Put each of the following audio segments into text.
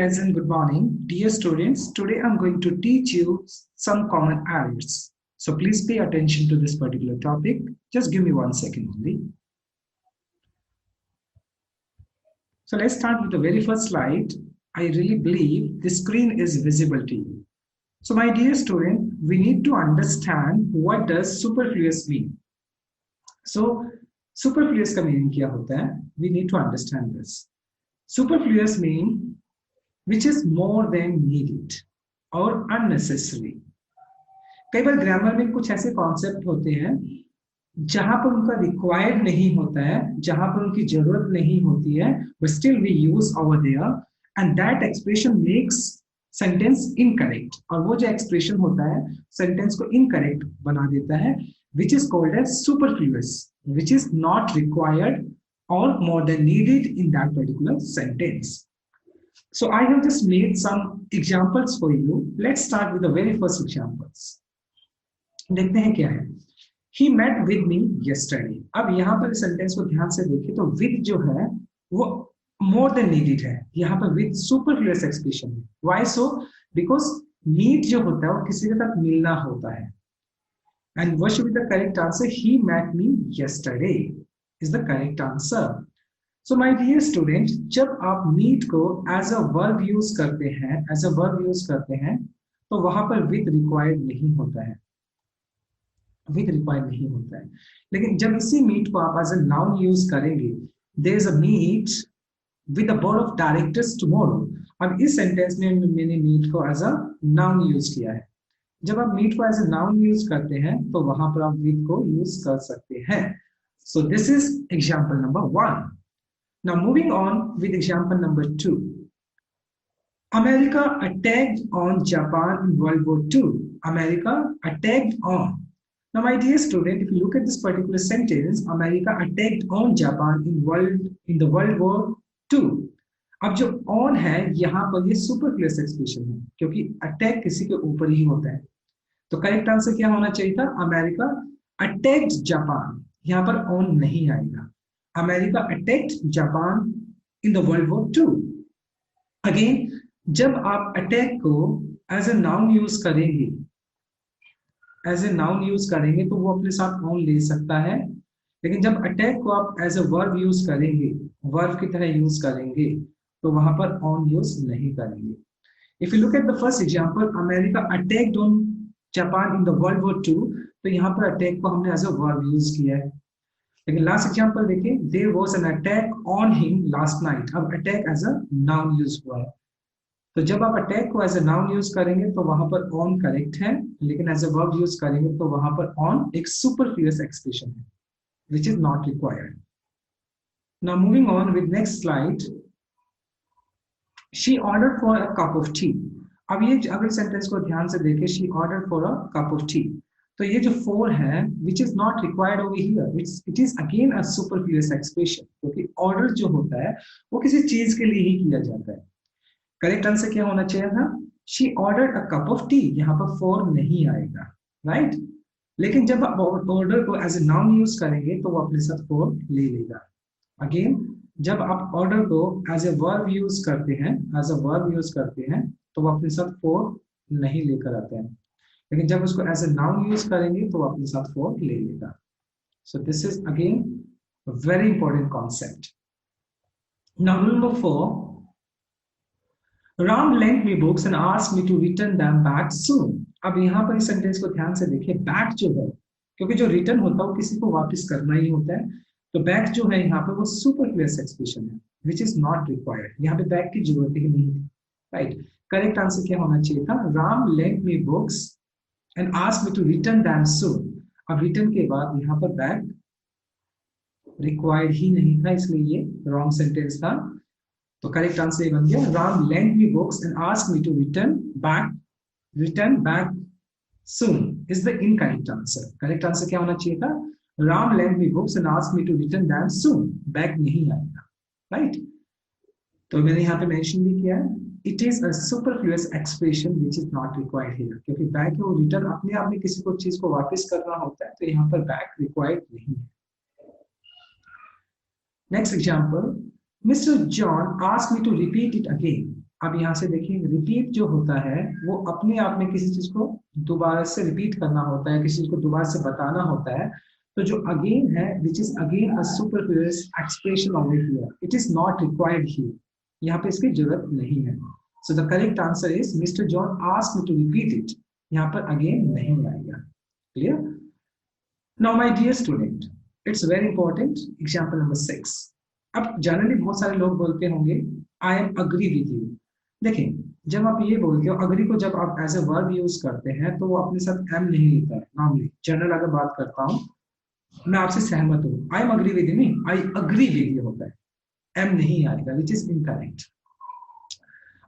Guys and good morning, dear students. Today I'm going to teach you some common errors. So please pay attention to this particular topic. Just give me 1 second only. So let's start with the very first slide. I really believe the screen is visible to you. So my dear student, we need to understand what does superfluous mean. So superfluous का meaning क्या होता है? We need to understand this. Superfluous mean which is more than needed or unnecessary. कई बार grammar में कुछ ऐसे concept होते हैं जहां पर उनका रिक्वायर्ड नहीं होता है, जहां पर उनकी जरूरत नहीं होती है, but still we use over there and that expression makes sentence incorrect. और वो जो expression होता है sentence को incorrect बना देता है, which is called as superfluous, which is not required or more than needed in that particular sentence. So I have just made some examples for you. Let's start with the very first examples. देखते हैं क्या है. He met with me yesterday. अब यहाँ पर sentence को ध्यान से देखें तो with जो है वो more than needed है. यहाँ पर with superfluous expression है. Why so? Because need जो होता है वो किसी के साथ मिलना होता है. And what should be the correct answer? He met me yesterday is the correct answer. So my dear student, जब आप meet को as a verb use करते हैं, तो वहां पर with required नहीं होता है, लेकिन जब इसी meet को आप as a noun use करेंगे, there is a meet with the board of directors tomorrow. अब इस sentence में मैंने meet को as a noun use किया है. जब आप meet को as a noun use करते हैं, तो वहां पर आप with को use कर सकते हैं. So this is example number 1. Now moving on with example number 2. America attacked on Japan in World War II. America attacked on. Now my dear student, if you look at this particular sentence, America attacked on Japan in the World War II. अब जो on है यहाँ पर ये superfluous expression है, क्योंकि attack किसी के ऊपर ही होता है. तो करेक्ट आंसर क्या होना चाहिए था? America attacked Japan. यहाँ पर on नहीं आएगा. America attacked Japan in the World War II. Again, जब आप attack को as a noun use करेंगे, तो वो अपने साथ on ले सकता है. लेकिन जब attack को आप as a verb use करेंगे, verb की तरह use करेंगे, तो वहां पर on use नहीं करेंगे. If you look at the first example, America attacked on Japan in the World War II, तो यहाँ पर attack को हमने as a verb use किया है. लेकिन लास्ट एग्जांपल देखिए, there was an attack on him last night. अब attack as a noun use हुआ है, तो जब आप अटैक को एज अ नाउन यूज करेंगे तो वहां पर ऑन करेक्ट है, लेकिन एज अ वर्ब यूज करेंगे तो वहां पर ऑन एक सुपरफ्लुअस एक्सप्रेशन है, which is not required. Now moving on with next slide. She ordered for a cup of T. अब ये अगर सेंटेंस को ध्यान से देखें, she ordered for a cup of T, तो ये जो for है which is not required over here, it is again a superfluous expression, क्योंकि order जो होता है वो किसी चीज के लिए ही किया जाता है. करेक्ट आंसर क्या होना चाहिए था? She ordered a cup of tea. यहाँ पर for नहीं आएगा, राइट? लेकिन जब आप order को as a noun use करेंगे तो वो अपने साथ for ले लेगा. अगेन जब आप order को as a verb use करते हैं, तो वो अपने साथ for नहीं लेकर आते हैं, लेकिन जब उसको एज ए नाउन यूज करेंगे तो अपने साथ for ले लेगा. So this is again very important concept. Now number 4. Ram lent me books and asked me to return them back soon. अब यहाँ पर इस सेंटेंस को ध्यान से देखिए, बैक जो है, क्योंकि जो रिटर्न होता है वो किसी को वापस करना ही होता है, तो बैक जो है यहाँ पर वो सुपरफ्लुअस एक्सप्रेशन है, विच इज नॉट रिक्वायर्ड. यहाँ पे बैक की जरूरत ही नहीं थी, राइट? करेक्ट आंसर क्या होना चाहिए था? Ram lent me books and asked me to return them soon. अब रिटर्न के बाद यहाँ पर बैक रिक्वायर्ड ही नहीं था, इसलिए ये रॉन्ग सेंटेंस था. तो करेक्ट आंसर ये बन गया, Ram lent me books and asked me to return back soon is the incorrect answer. Correct answer क्या होना चाहिए था? Ram lent me books and asked me to return them soon. Back नहीं आएगा, राइट? तो मैंने यहाँ पे मेंशन भी किया है, it is a superfluous expression which is not required here, क्योंकि बैक है वो रिटर्न अपने आप में किसी को चीज को वापस करना होता है, तो यहाँ पर बैक रिक्वायर्ड नहीं है. Next example. Mr. John asked me to repeat it again. अब यहाँ से देखिए, रिपीट जो होता है वो अपने आप में किसी चीज को दोबारा से रिपीट करना होता है, किसी चीज को दोबारा से बताना होता है। तो जो अगेन है, which is again a superfluous expression of it here, it is not required here, यहाँ पे इसकी जरूरत नहीं है। So the correct answer is mister John asked me to repeat it, यहाँ पर अगेन नहीं आएगा। Clear? Now my dear student, it's very important, example number 6। अब जनरली बहुत सारे लोग बोलते होंगे I am agree with you. देखिए, जब आप ये बोलते हो अग्री को, जब आप एज ए वर्ब यूज करते हैं तो वो अपने साथ एम नहीं लेता है। नॉर्मली जनरल अगर बात करता हूँ, मैं आपसे सहमत हूँ, आई एम अग्री विद यू नहीं, आई अग्री विद यू होता है, एम नहीं आएगा, विच इज इनकरेक्ट।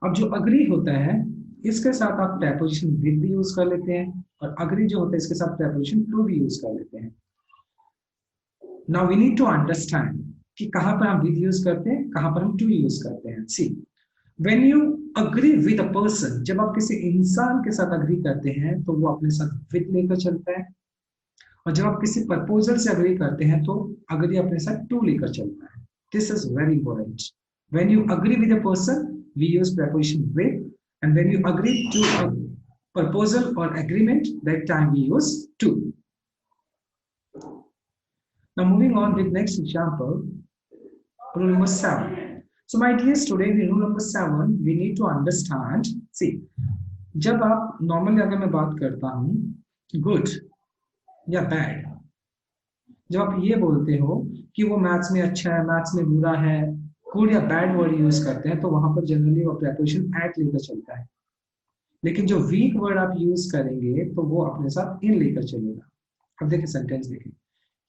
अब जो अग्री होता है इसके साथ आप प्रेपोजिशन विद भी यूज कर लेते हैं, और अग्री जो होता है इसके साथ प्रेपोजिशन टू भी यूज कर लेते हैं। Now we need to understand कि कहां पर हम विद यूज करते हैं, कहां पर हम टू यूज करते हैं। See, when you agree with a person, जब आप किसी इंसान के साथ अग्री करते हैं तो वो अपने साथ विद लेकर चलता है, और जब आप किसी प्रपोजल से अग्री करते हैं तो अग्री अपने साथ टू लेकर चलता है। This is very important. When you agree with a person we use preposition with, and when you agree to a proposal or agreement, that time we use to. Now moving on with next example, rule number 7. So my dear student, in rule number 7 we need to understand, see, जब आप normally अगर मैं बात करता हूँ good या bad, जब आप ये बोलते हो कि वो मैथ्स में अच्छा है, मैथ्स में बुरा है, गुड या बैड वर्ड यूज करते हैं तो वहां पर जनरली वो प्रेपोजिशन एट लेकर चलता है। लेकिन जो वीक वर्ड आप यूज करेंगे तो वो अपने साथ इन लेकर चलेगा। अब देखिए सेंटेंस देखिए,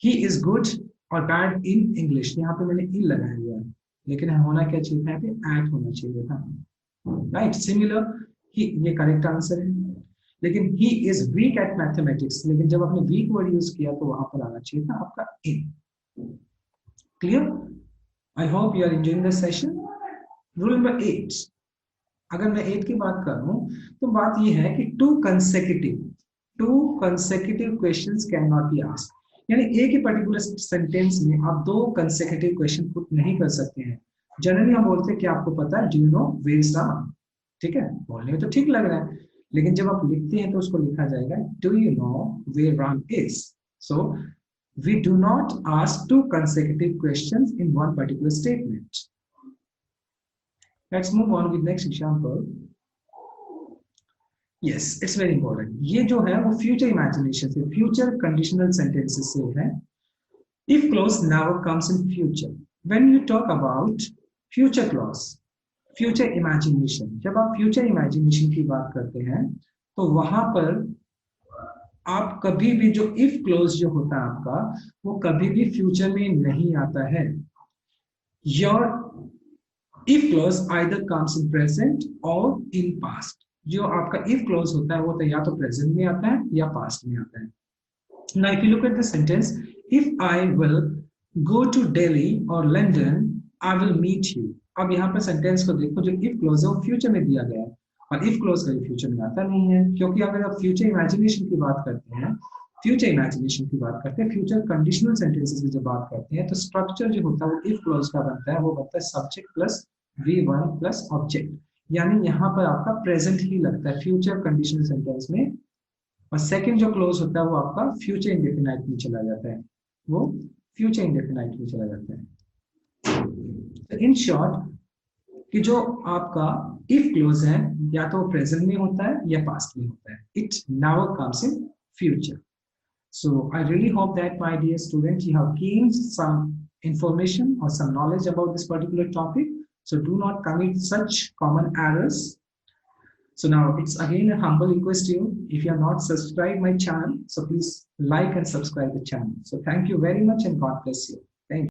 ही इज गुड और बैड इन इंग्लिश, यहाँ पे मैंने इन लगाया हुआ है, लेकिन होना क्या चाहिए था, यहाँ पे एट होना चाहिए था। राइट, सिमिलर, ये करेक्ट आंसर है। लेकिन he is weak at mathematics, लेकिन जब आपने वीक वर्ड यूज किया तो वहां पर आना चाहिए था आपका in. Clear? I hope you are enjoying this session. Rule number 8, अगर मैं 8 की बात करूं तो बात यह है कि to consecutive questions can not be asked, यानी एक ही पर्टिकुलर सेंटेंस में आप 2 कंसेक्यूटिव क्वेश्चन पुट नहीं कर सकते हैं। जनरली हम बोलते हैं कि आपको पता है, do you know where is Ram, ठीक है, बोलने में तो ठीक लग रहा है, लेकिन जब आप लिखते हैं तो उसको लिखा जाएगा do you know where Ram is. So we do not ask 2 consecutive questions in one particular statement. Let's move on with next example. Yes, it's very important. ये जो है वो future imagination से, future conditional sentences से है। If clause never comes in future. When you talk about future clause, future imagination, जब आप future imagination की बात करते हैं तो वहां पर आप कभी भी जो इफ क्लोज जो होता है आपका, वो कभी भी फ्यूचर में नहीं आता है। Your if close either comes in present और इन पास्ट। जो आपका इफ क्लोज होता है वो तो या तो प्रेजेंट में आता है या पास्ट में आता है। Now if you look at the sentence, if I will go to Delhi और London I will meet you. अब यहाँ पर सेंटेंस को देखो, जो इफ क्लोज है वो फ्यूचर में दिया गया है, और इफ क्लोज कभी फ्यूचर में आता नहीं है, क्योंकि अगर आप फ्यूचर इमेजिनेशन की बात करते हैं, फ्यूचर कंडीशनल सेंटेंसेस की जब बात करते हैं तो स्ट्रक्चर जो होता है वो इफ क्लोज का बनता है, वो बनता है subject plus V1 plus object, यानी यहाँ पर आपका प्रेजेंट ही लगता है फ्यूचर कंडीशनल सेंटेंस में, और सेकंड जो क्लोज होता है वो आपका फ्यूचर इंडेफिनाइट में चला जाता है, वो फ्यूचर इंडेफिनाइट में चला जाता है। इन शॉर्ट कि जो आपका इफ क्लोज है या तो प्रेजेंट में होता है या पास्ट में होता है, it never comes in future. So I really hope that my dear student you have gained some information or some knowledge about this particular topic, so do not commit such common errors. So now it's again a humble request to you, if you have not subscribed my channel, so please like and subscribe the channel. So thank you very much and God bless you.